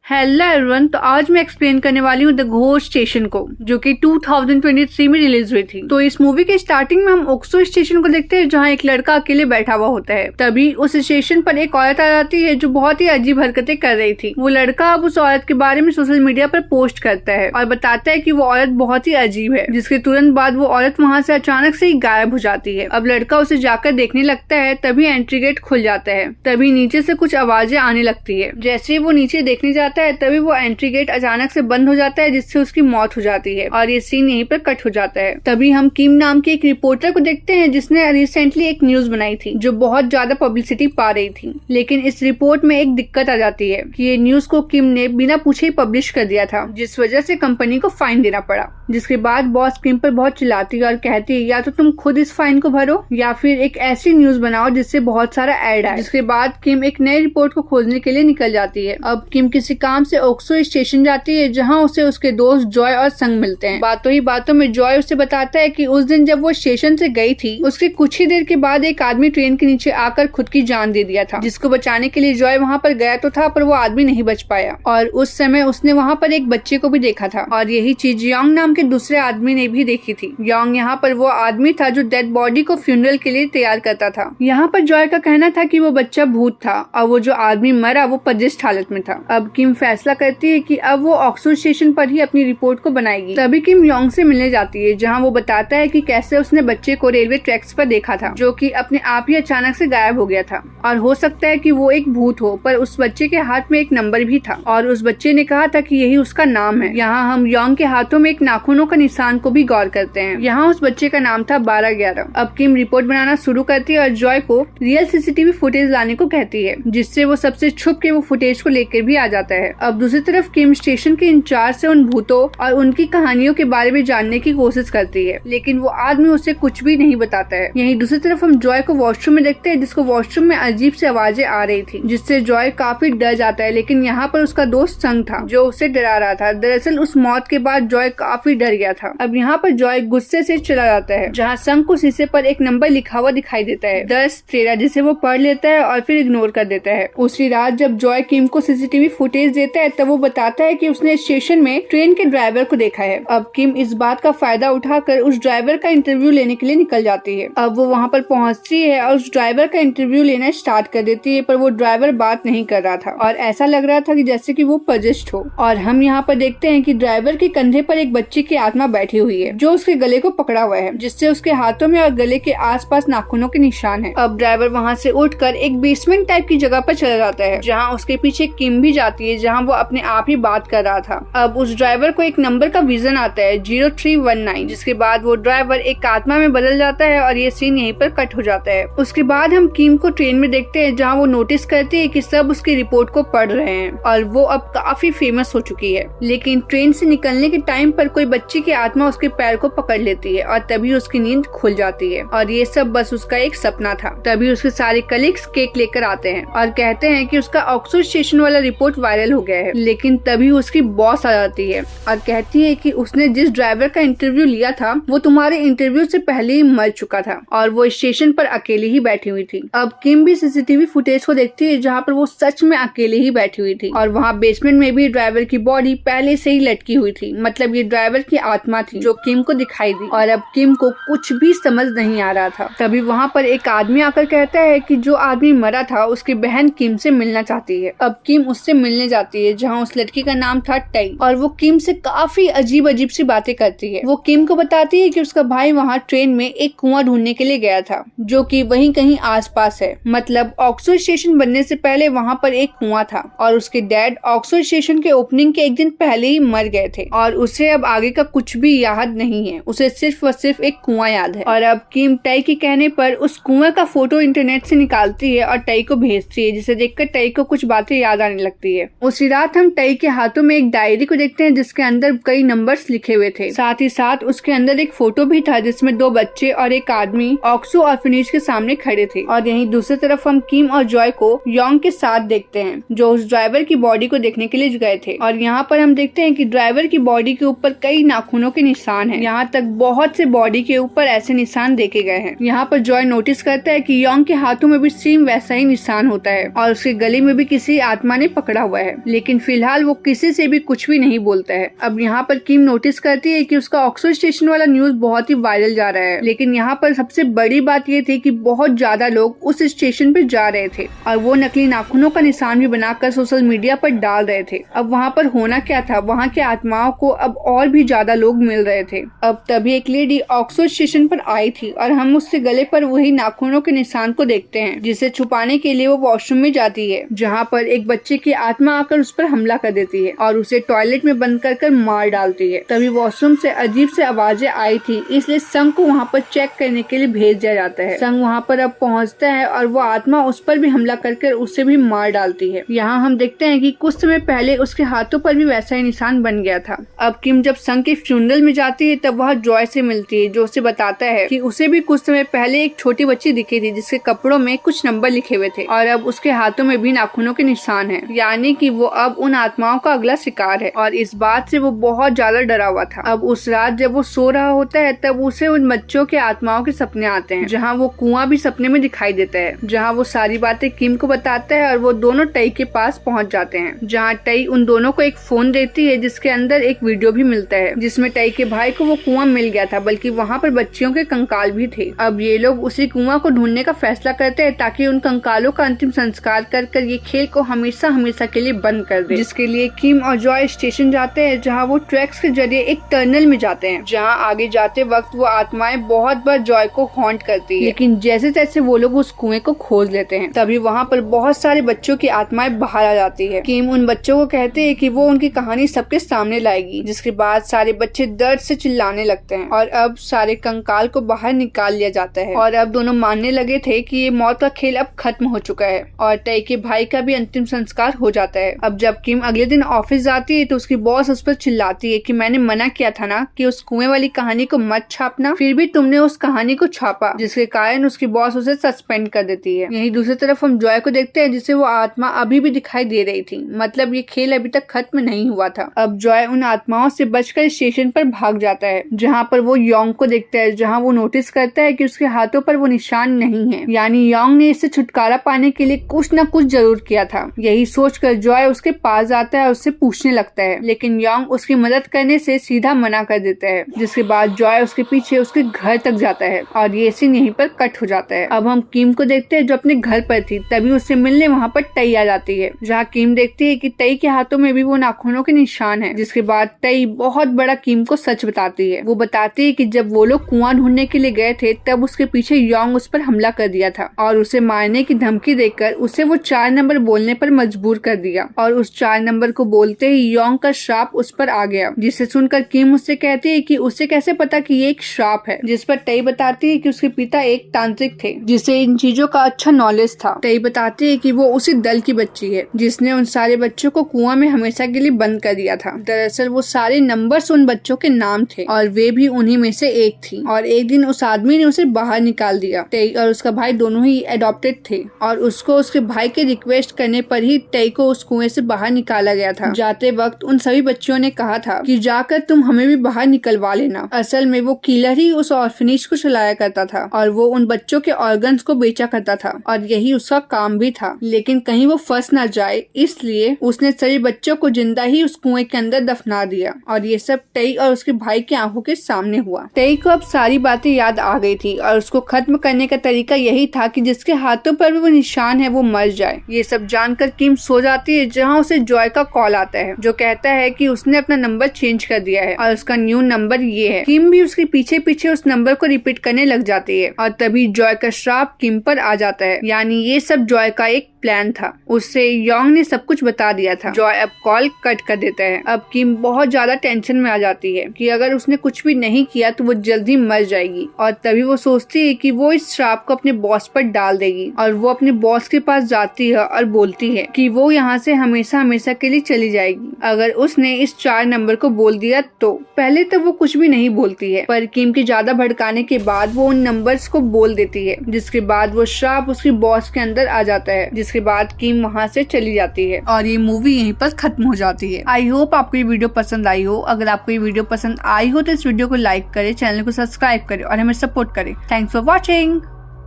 Hello everyone. तो आज मैं एक्सप्लेन करने वाली हूँ द घोस्ट स्टेशन को, जो कि 2023 में रिलीज हुई थी। तो इस मूवी के स्टार्टिंग में हम ओक्सो स्टेशन को देखते हैं, जहाँ एक लड़का अकेले बैठा हुआ होता है। तभी उस स्टेशन पर एक औरत आ जाती है जो बहुत ही अजीब हरकतें कर रही थी। वो लड़का अब उस औरत के बारे में सोशल मीडिया पर पोस्ट करता है और बताता है कि वो औरत बहुत ही अजीब है, जिसके तुरंत बाद वो औरत वहाँ से अचानक से ही गायब हो जाती है। अब लड़का उसे जाकर देखने लगता है, तभी एंट्री गेट खुल जाता है। तभी नीचे से कुछ आवाजें आने लगती है। जैसे ही वो नीचे देखने जाता है, तभी वो एंट्री गेट अचानक से बंद हो जाता है, जिससे उसकी मौत हो जाती है और ये सीन यहीं पर कट हो जाता है। तभी हम किम नाम के एक रिपोर्टर को देखते हैं, जिसने रिसेंटली एक न्यूज बनाई थी जो बहुत ज्यादा पब्लिसिटी पा रही थी। लेकिन इस रिपोर्ट में एक दिक्कत आ जाती है कि ये न्यूज को किम ने बिना पूछे ही पब्लिश कर दिया था, जिस वजह से कंपनी को फाइन देना पड़ा। जिसके बाद बॉस किम पर बहुत चिल्लाती है और कहती है या तो तुम खुद इस फाइन को भरो या फिर एक ऐसी न्यूज बनाओ जिससे बहुत सारा एड आए। जिसके बाद किम एक नई रिपोर्ट को खोजने के लिए निकल जाती है। अब किम किसी काम से ओक्सो स्टेशन जाती है, जहां उसे उसके दोस्त जॉय और संग मिलते हैं। बातों ही बातों में जॉय उसे बताता है कि उस दिन जब वो स्टेशन से गई थी, उसके कुछ ही देर के बाद एक आदमी ट्रेन के नीचे आकर खुद की जान दे दिया था। जिसको बचाने के लिए जॉय वहाँ पर गया तो था, पर वो आदमी नहीं बच पाया और उस समय उसने वहाँ पर एक बच्चे को भी देखा था। और यही चीज योंग नाम के दूसरे आदमी ने भी देखी थी। योंग यहाँ पर वो आदमी था जो डेड बॉडी को फ्यूनरल के लिए तैयार करता था। यहाँ पर जॉय का कहना था कि वो बच्चा भूत था और वो जो आदमी मरा वो पजेस्ट हालत में था। अब किम फैसला करती है कि अब वो ऑक्सो स्टेशन पर ही अपनी रिपोर्ट को बनाएगी। तभी किम योंग से मिलने जाती है, जहाँ वो बताता है कि कैसे उसने बच्चे को रेलवे ट्रैक्स पर देखा था, जो कि अपने आप ही अचानक से गायब हो गया था। और हो सकता है कि वो एक भूत हो, पर उस बच्चे के हाथ में एक नंबर भी था और उस बच्चे ने कहा था कि यही उसका नाम है। यहाँ हम योंग के हाथों में एक नाखूनों का निशान को भी गौर करते हैं। यहाँ उस बच्चे का नाम था 1211। अब किम रिपोर्ट बनाना शुरू करती है और जॉय को रियल सीसीटीवी फुटेज लाने को कहती है, जिससे वो सबसे छुप के वो फुटेज को लेकर भी आ जाता है। अब दूसरी तरफ किम स्टेशन के इंचार्ज से उन भूतों और उनकी कहानियों के बारे में जानने की कोशिश करती है, लेकिन वो आदमी उसे कुछ भी नहीं बताता है। यहीं दूसरी तरफ हम जॉय को वॉशरूम में देखते हैं, जिसको वॉशरूम में अजीब सी आवाजें आ रही थी, जिससे जॉय काफी डर जाता है। लेकिन यहाँ पर उसका दोस्त संग था जो उसे डरा रहा था। दरअसल उस मौत के बाद जॉय काफी डर गया था। अब यहाँ पर जॉय गुस्से से चला जाता है, जहाँ संग को शीशे पर एक नंबर लिखा हुआ दिखाई देता है 10-13, जिसे वो पढ़ लेता है और फिर इग्नोर कर देता है। उसी रात जब जॉय किम को सीसीटीवी फुटेज देता है, तब वो बताता है कि उसने स्टेशन में ट्रेन के ड्राइवर को देखा है। अब किम इस बात का फायदा उठाकर उस ड्राइवर का इंटरव्यू लेने के लिए निकल जाती है। अब वो वहाँ पर पहुँचती है और उस ड्राइवर का इंटरव्यू लेना स्टार्ट कर देती है, पर वो ड्राइवर बात नहीं कर रहा था और ऐसा लग रहा था कि जैसे कि वो पजेस्ट हो। और हम यहाँ पर देखते हैं कि ड्राइवर के कंधे पर एक बच्चे की आत्मा बैठी हुई है, जो उसके गले को पकड़ा हुआ है, जिससे उसके हाथों में और गले के आसपास नाखूनों के निशान है। अब ड्राइवर वहाँ से उठकर एक बेसमेंट टाइप की जगह पर चला जाता है, जहाँ उसके पीछे किम भी जाती है, जहाँ वो अपने आप ही बात कर रहा था। अब उस ड्राइवर को एक नंबर का विजन आता है 0319, जिसके बाद वो ड्राइवर एक आत्मा में बदल जाता है और ये सीन यहीं पर कट हो जाता है। उसके बाद हम किम को ट्रेन में देखते हैं, जहाँ वो नोटिस करती है कि सब उसकी रिपोर्ट को पढ़ रहे हैं और वो अब काफी फेमस हो चुकी है। लेकिन ट्रेन से निकलने के टाइम पर कोई बच्ची की आत्मा उसके पैर को पकड़ लेती है और तभी उसकी नींद खुल जाती है और ये सब बस उसका एक सपना था। तभी उसके सारे कलीग्स केक लेकर आते हैं और कहते हैं कि उसका ऑक्सो स्टेशन वाला रिपोर्ट वायरल हो गया है। लेकिन तभी उसकी बॉस आ जाती है और कहती है कि उसने जिस ड्राइवर का इंटरव्यू लिया था वो तुम्हारे इंटरव्यू से पहले ही मर चुका था और वो स्टेशन पर अकेली ही बैठी हुई थी। अब किम भी सीसीटीवी फुटेज को देखती है, जहाँ पर वो सच में अकेले ही बैठी हुई थी और वहाँ बेसमेंट में भी ड्राइवर की बॉडी पहले से ही लटकी हुई थी। मतलब ये ड्राइवर की आत्मा थी जो किम को दिखाई दी और अब किम को कुछ भी समझ नहीं आ रहा था। तभी वहाँ पर एक आदमी आकर कहता है कि जो आदमी मरा था उसकी बहन किम से मिलना चाहती है। अब किम उससे मिलने जाती है, जहाँ उस लड़की का नाम था टई और वो किम से काफी अजीब अजीब सी बातें करती है। वो किम को बताती है कि उसका भाई वहाँ ट्रेन में एक कुआं ढूंढने के लिए गया था, जो कि वहीं कहीं आसपास है। मतलब ऑक्सो स्टेशन बनने से पहले वहाँ पर एक कुआं था और उसके डैड ऑक्सो स्टेशन के ओपनिंग के एक दिन पहले ही मर गए थे और उसे अब आगे का कुछ भी याद नहीं है। उसे सिर्फ और सिर्फ एक कुआं याद है। और अब किम टई के कहने पर उस कुएं का फोटो इंटरनेट से निकालती है और टई को भेजती है, जिसे देखकर टई को कुछ बातें याद आने लगती है। उसी रात हम टई के हाथों में एक डायरी को देखते हैं, जिसके अंदर कई नंबर्स लिखे हुए थे। साथ ही साथ उसके अंदर एक फोटो भी था, जिसमें 2 बच्चे और एक आदमी ऑक्सो ऑर्फनेज के सामने खड़े थे। और यहीं दूसरी तरफ हम किम और जॉय को योंग के साथ देखते हैं, जो उस ड्राइवर की बॉडी को देखने के लिए गए थे। और यहाँ पर हम देखते हैं कि ड्राइवर की बॉडी के ऊपर कई नाखूनों के निशान हैं। यहाँ तक बहुत से बॉडी के ऊपर ऐसे निशान देखे गए हैं। यहाँ पर जॉय नोटिस करता है कि योंग के हाथों में भी सेम वैसा ही निशान होता है और उसके गले में भी किसी आत्मा ने पकड़ा हुआ है। है, लेकिन फिलहाल वो किसी से भी कुछ भी नहीं बोलता है। अब यहाँ पर किम नोटिस करती है कि उसका ऑक्सफोर्ड स्टेशन वाला न्यूज बहुत ही वायरल जा रहा है, लेकिन यहाँ पर सबसे बड़ी बात ये थी कि बहुत ज्यादा लोग उस स्टेशन पे जा रहे थे और वो नकली नाखूनों का निशान भी बनाकर सोशल मीडिया पर डाल रहे थे। अब वहाँ पर होना क्या था, वहाँ के आत्माओं को अब और भी ज्यादा लोग मिल रहे थे। अब तभी एक लेडी ऑक्सफोर्ड स्टेशन पर आई थी और हम उसके गले पर वही नाखूनों के निशान को देखते हैं, जिसे छुपाने के लिए वो वॉशरूम में जाती है, जहाँ पर एक बच्चे की आत्मा आकर उस पर हमला कर देती है और उसे टॉयलेट में बंद कर मार डालती है। तभी वॉशरूम से अजीब से आवाजें आई थी, इसलिए संग को वहाँ पर चेक करने के लिए भेज दिया जाता है। संग वहाँ पर अब पहुँचता है और वो आत्मा उस पर भी हमला करके उसे भी मार डालती है। यहाँ हम देखते हैं कि कुछ समय पहले उसके हाथों पर भी वैसा ही निशान बन गया था। अब किम जब संग के फ्यूनरल में जाती है तब वह जॉय से मिलती है, जो उसे बताता है कि उसे भी कुछ समय पहले एक छोटी बच्ची दिखी थी जिसके कपड़ों में कुछ नंबर लिखे हुए थे और अब उसके हाथों में भी नाखूनों के निशान है, यानी कि वो अब उन आत्माओं का अगला शिकार है। और इस बात से वो बहुत ज्यादा डरा हुआ था। अब उस रात जब वो सो रहा होता है तब उसे उन बच्चों के आत्माओं के सपने आते हैं, जहाँ वो कुआं भी सपने में दिखाई देता है, जहाँ वो सारी बातें किम को बताता है और वो दोनों टई के पास पहुँच जाते हैं, जहाँ टई उन दोनों को एक फोन देती है जिसके अंदर एक वीडियो भी मिलता है जिसमें टई के भाई को वो कुआं मिल गया था, बल्कि वहाँ पर बच्चियों के कंकाल भी थे। अब ये लोग उसी कुआं को ढूंढने का फैसला करते हैं ताकि उन कंकालों का अंतिम संस्कार कर ये खेल को हमेशा हमेशा के लिए बंद कर दे, जिसके लिए किम और जॉय स्टेशन जाते हैं, जहाँ वो ट्रैक्स के जरिए एक टनल में जाते हैं, जहाँ आगे जाते वक्त वो आत्माएं बहुत बार जॉय को हॉन्ट करती है, लेकिन जैसे तैसे वो लोग उस कुएं को खोज लेते हैं। तभी वहाँ पर बहुत सारे बच्चों की आत्माएं बाहर आ जाती है। किम उन बच्चों को कहते हैं कि वो उनकी कहानी सबके सामने लाएगी, जिसके बाद सारे बच्चे दर्द से चिल्लाने लगते हैं और अब सारे कंकाल को बाहर निकाल लिया जाता है और अब दोनों मानने लगे थे कि ये मौत का खेल अब खत्म हो चुका है और टई के भाई का भी अंतिम संस्कार हो जाता है। अब जब किम अगले दिन ऑफिस जाती है तो उसकी बॉस उस पर चिल्लाती है कि मैंने मना किया था ना कि उस कुएं वाली कहानी को मत छापना, फिर भी तुमने उस कहानी को छापा, जिसके कारण उसकी बॉस उसे सस्पेंड कर देती है। यहीं दूसरी तरफ हम जॉय को देखते हैं जिसे वो आत्मा अभी भी दिखाई दे रही थी, मतलब ये खेल अभी तक खत्म नहीं हुआ था। अब जॉय उन आत्माओं से बचकर स्टेशन पर भाग जाता है, जहाँ पर वो योंग को देखता है, जहाँ वो नोटिस करता है कि उसके हाथों पर वो निशान नहीं है, यानी योंग ने इससे छुटकारा पाने के लिए कुछ न कुछ जरूर किया था। यही सोचकर जॉय उसके पास जाता है और उससे पूछने लगता है, लेकिन योंग उसकी मदद करने से सीधा मना कर देता है, जिसके बाद जॉय उसके पीछे उसके घर तक जाता है और ये सीन यहीं पर कट हो जाता है। अब हम किम को देखते हैं जो अपने घर पर थी, तभी उससे मिलने वहाँ पर टई आ जाती है, जहाँ किम देखती है कि टई के हाथों में भी वो नाखूनों के निशान है, जिसके बाद टई बहुत बड़ा किम को सच बताती है। वो बताती है कि जब वो लोग कुआं ढूंढने के लिए गए थे तब उसके पीछे योंग उस पर हमला कर दिया था और उसे मारने की धमकी देकर उसे वो 4 नंबर बोलने पर मजबूर कर दिया और उस 4 नंबर को बोलते ही योंग का श्राप उस पर आ गया, जिसे सुनकर किम उससे कहती है कि उसे कैसे पता कि ये एक श्राप है, जिस पर टई बताती है कि उसके पिता एक तांत्रिक थे जिसे इन चीजों का अच्छा नॉलेज था। टई बताती है कि वो उसी दल की बच्ची है जिसने उन सारे बच्चों को कुआं में हमेशा के लिए बंद कर दिया था। दरअसल वो सारे नंबर्स उन बच्चों के नाम थे और वे भी उन्हीं में से एक थी और एक दिन उस आदमी ने उसे बाहर निकाल दिया। टई और उसका भाई दोनों ही एडॉप्टेड थे और उसको उसके भाई के रिक्वेस्ट करने पर ही टई को उस कुएं से बाहर निकाला गया था। जाते वक्त उन सभी बच्चों ने कहा था कि जाकर तुम हमें भी बाहर निकलवा लेना। असल में वो किलर ही उस ऑर्फनेज को चलाया करता था और वो उन बच्चों के ऑर्गन्स को बेचा करता था और यही उसका काम भी था, लेकिन कहीं वो फंस ना जाए इसलिए उसने सभी बच्चों को जिंदा ही उस कुएं के अंदर दफना दिया और ये सब टई और उसके भाई की आंखों के सामने हुआ। टई को अब सारी बातें याद आ गई थी और उसको खत्म करने का तरीका यही था कि जिसके हाथों पर भी वो निशान है वो मर जाए। ये सब जानकर किम सो जाती है, जहाँ उसे जॉय का कॉल आता है जो कहता है कि उसने अपना नंबर चेंज कर दिया है और उसका न्यू नंबर ये है। किम भी उसके पीछे पीछे उस नंबर को रिपीट करने लग जाती है और तभी जॉय का श्राप किम पर आ जाता है, यानी ये सब जॉय का एक प्लान था। उससे योंग ने सब कुछ बता दिया था। जॉय अब कॉल कट कर देता है। अब किम बहुत ज्यादा टेंशन में आ जाती है कि अगर उसने कुछ भी नहीं किया तो वो जल्दी मर जाएगी और तभी वो सोचती है कि वो इस श्राप को अपने बॉस पर डाल देगी और वो अपने बॉस के पास जाती है और बोलती है कि वो यहाँ से हमेशा हमेशा के लिए चली जाएगी अगर उसने इस 4 नंबर को बोल दिया तो। पहले तो वो कुछ भी नहीं बोलती है, पर किम के ज्यादा भड़काने के बाद वो उन नंबर्स को बोल देती है, जिसके बाद वो श्राप उसके बॉस के अंदर आ जाता है, जिसके बाद किम वहाँ से चली जाती है और ये मूवी यहीं पर खत्म हो जाती है। आई होप आपको ये वीडियो पसंद आई हो। अगर आपको ये वीडियो पसंद आई हो तो इस वीडियो को लाइक करे, चैनल को सब्सक्राइब करे और हमें सपोर्ट करे। Thanks for watching.